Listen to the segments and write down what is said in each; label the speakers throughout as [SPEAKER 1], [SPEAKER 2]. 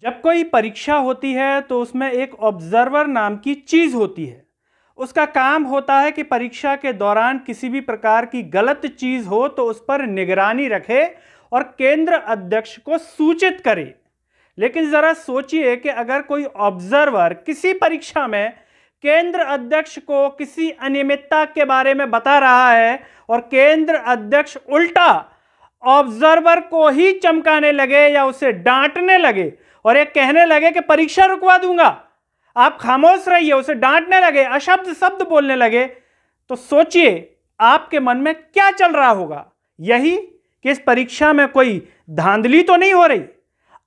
[SPEAKER 1] जब कोई परीक्षा होती है तो उसमें एक ऑब्जर्वर नाम की चीज होती है। उसका काम होता है कि परीक्षा के दौरान किसी भी प्रकार की गलत चीज हो तो उस पर निगरानी रखे और केंद्र अध्यक्ष को सूचित करे। लेकिन जरा सोचिए कि अगर कोई ऑब्जर्वर किसी परीक्षा में केंद्र अध्यक्ष को किसी अनियमितता के बारे में बता रहा है और केंद्र अध्यक्ष उल्टा ऑब्जर्वर को ही चमकाने लगे या उसे डांटने लगे और ये कहने लगे कि परीक्षा रुकवा दूंगा, आप खामोश रहिए, उसे डांटने लगे, अशब्द शब्द बोलने लगे, तो सोचिए आपके मन में क्या चल रहा होगा। यही कि इस परीक्षा में कोई धांधली तो नहीं हो रही।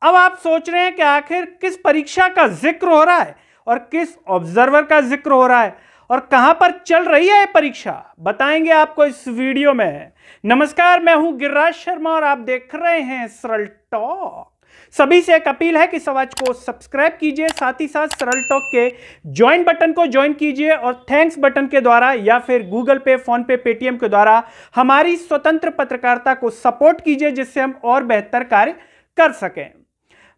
[SPEAKER 1] अब आप सोच रहे हैं कि आखिर किस परीक्षा का जिक्र हो रहा है और किस ऑब्जर्वर का जिक्र हो रहा है और कहां पर चल रही है परीक्षा, बताएंगे आपको इस वीडियो में। नमस्कार, मैं हूं गिरिराज शर्मा और आप देख रहे हैं सरल टॉक। सभी से एक अपील है कि आवाज को सब्सक्राइब कीजिए, साथ ही साथ सरल टॉक के ज्वाइन बटन को ज्वाइन कीजिए और थैंक्स बटन के द्वारा या फिर गूगल पे, फोन पे, पेटीएम के द्वारा हमारी स्वतंत्र पत्रकारिता को सपोर्ट कीजिए, जिससे हम और बेहतर कार्य कर सकें।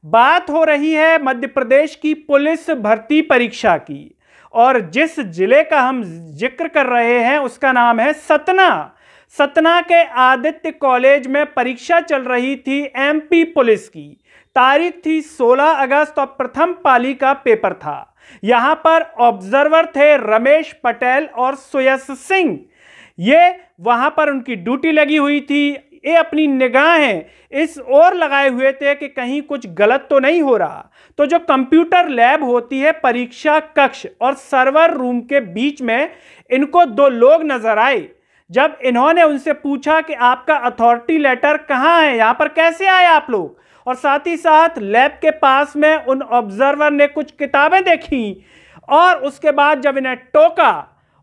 [SPEAKER 1] बात हो रही है मध्य प्रदेश की पुलिस भर्ती परीक्षा की और जिस जिले का हम जिक्र कर रहे हैं उसका नाम है सतना। सतना के आदित्य कॉलेज में परीक्षा चल रही थी एमपी पुलिस की। तारीख थी 16 अगस्त और प्रथम पाली का पेपर था। यहां पर ऑब्जर्वर थे रमेश पटेल और सुयश सिंह। ये वहां पर उनकी ड्यूटी लगी हुई थी। ये अपनी निगाहें इस ओर लगाए हुए थे कि कहीं कुछ गलत तो नहीं हो रहा। तो जो कंप्यूटर लैब होती है, परीक्षा कक्ष और सर्वर रूम के बीच में इनको दो लोग नजर आए। जब इन्होंने उनसे पूछा कि आपका अथॉरिटी लेटर कहाँ है, यहां पर कैसे आए आप लोग, और साथ ही साथ लैब के पास में उन ऑब्जर्वर ने कुछ किताबें देखी और उसके बाद जब इन्हें टोका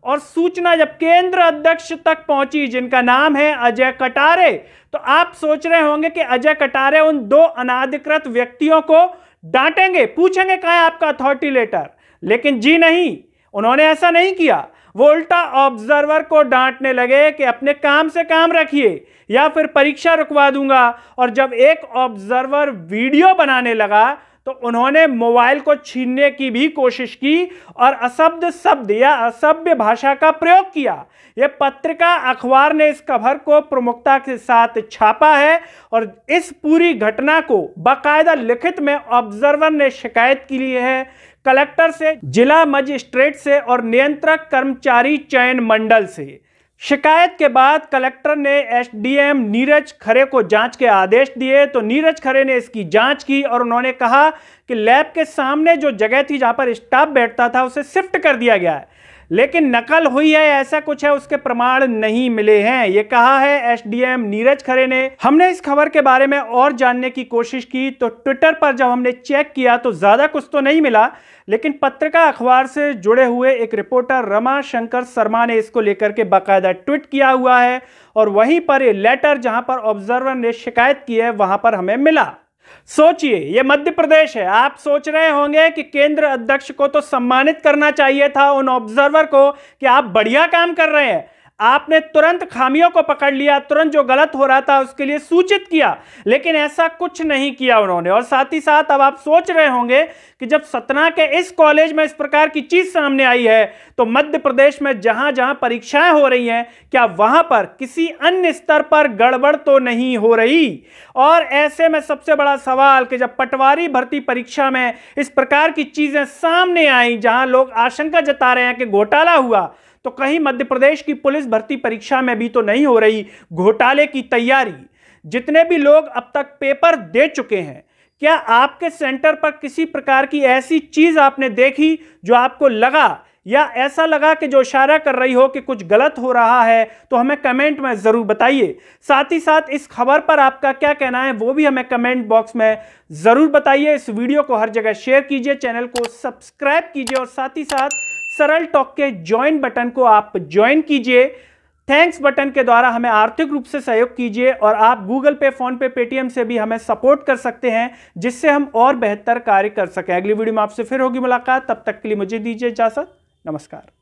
[SPEAKER 1] और सूचना जब केंद्र अध्यक्ष तक पहुंची जिनका नाम है अजय कटारे, तो आप सोच रहे होंगे कि अजय कटारे उन दो अनाधिकृत व्यक्तियों को डांटेंगे, पूछेंगे कहाँ है आपका अथॉरिटी लेटर। लेकिन जी नहीं, उन्होंने ऐसा नहीं किया। वो उल्टा ऑब्जर्वर को डांटने लगे कि अपने काम से काम रखिए या फिर परीक्षा रुकवा दूंगा। और जब एक ऑब्जर्वर वीडियो बनाने लगा तो उन्होंने मोबाइल को छीनने की भी कोशिश की और अशब्द शब्द या असभ्य भाषा का प्रयोग किया। यह पत्रिका अखबार ने इस खबर को प्रमुखता के साथ छापा है और इस पूरी घटना को बाकायदा लिखित में ऑब्जर्वर ने शिकायत की है कलेक्टर से, जिला मजिस्ट्रेट से और नियंत्रक कर्मचारी चयन मंडल से। शिकायत के बाद कलेक्टर ने एसडीएम नीरज खरे को जांच के आदेश दिए। तो नीरज खरे ने इसकी जांच की और उन्होंने कहा कि लैब के सामने जो जगह थी जहां पर स्टाफ बैठता था उसे शिफ्ट कर दिया गया है, लेकिन नकल हुई है ऐसा कुछ है, उसके प्रमाण नहीं मिले हैं, ये कहा है एसडीएम नीरज खरे ने। हमने इस खबर के बारे में और जानने की कोशिश की तो ट्विटर पर जब हमने चेक किया तो ज्यादा कुछ तो नहीं मिला, लेकिन पत्रिका अखबार से जुड़े हुए एक रिपोर्टर रमा शंकर शर्मा ने इसको लेकर के बाकायदा ट्वीट किया हुआ है और वहीं पर ये लेटर जहां पर ऑब्जर्वर ने शिकायत की है वहां पर हमें मिला। सोचिए, ये मध्य प्रदेश है। आप सोच रहे होंगे कि केंद्र अध्यक्ष को तो सम्मानित करना चाहिए था उन ऑब्जर्वर को कि आप बढ़िया काम कर रहे हैं, आपने तुरंत खामियों को पकड़ लिया, तुरंत जो गलत हो रहा था उसके लिए सूचित किया, लेकिन ऐसा कुछ नहीं किया उन्होंने। और साथ ही साथ अब आप सोच रहे होंगे कि जब सतना के इस कॉलेज में इस प्रकार की चीज सामने आई है तो मध्य प्रदेश में जहां जहां परीक्षाएं हो रही हैं क्या वहां पर किसी अन्य स्तर पर गड़बड़ तो नहीं हो रही। और ऐसे में सबसे बड़ा सवाल कि जब पटवारी भर्ती परीक्षा में इस प्रकार की चीजें सामने आई जहां लोग आशंका जता रहे हैं कि घोटाला हुआ, तो कहीं मध्य प्रदेश की पुलिस भर्ती परीक्षा में भी तो नहीं हो रही घोटाले की तैयारी। जितने भी लोग अब तक पेपर दे चुके हैं, क्या आपके सेंटर पर किसी प्रकार की ऐसी चीज आपने देखी जो आपको लगा या ऐसा लगा कि जो इशारा कर रही हो कि कुछ गलत हो रहा है, तो हमें कमेंट में जरूर बताइए। साथ ही साथ इस खबर पर आपका क्या कहना है वो भी हमें कमेंट बॉक्स में जरूर बताइए। इस वीडियो को हर जगह शेयर कीजिए, चैनल को सब्सक्राइब कीजिए और साथ ही साथ सरल टॉक के ज्वाइन बटन को आप ज्वाइन कीजिए। थैंक्स बटन के द्वारा हमें आर्थिक रूप से सहयोग कीजिए और आप गूगल पे, फोन पे, पेटीएम से भी हमें सपोर्ट कर सकते हैं, जिससे हम और बेहतर कार्य कर सकें। अगली वीडियो में आपसे फिर होगी मुलाकात, तब तक के लिए मुझे दीजिए इजाजत। नमस्कार।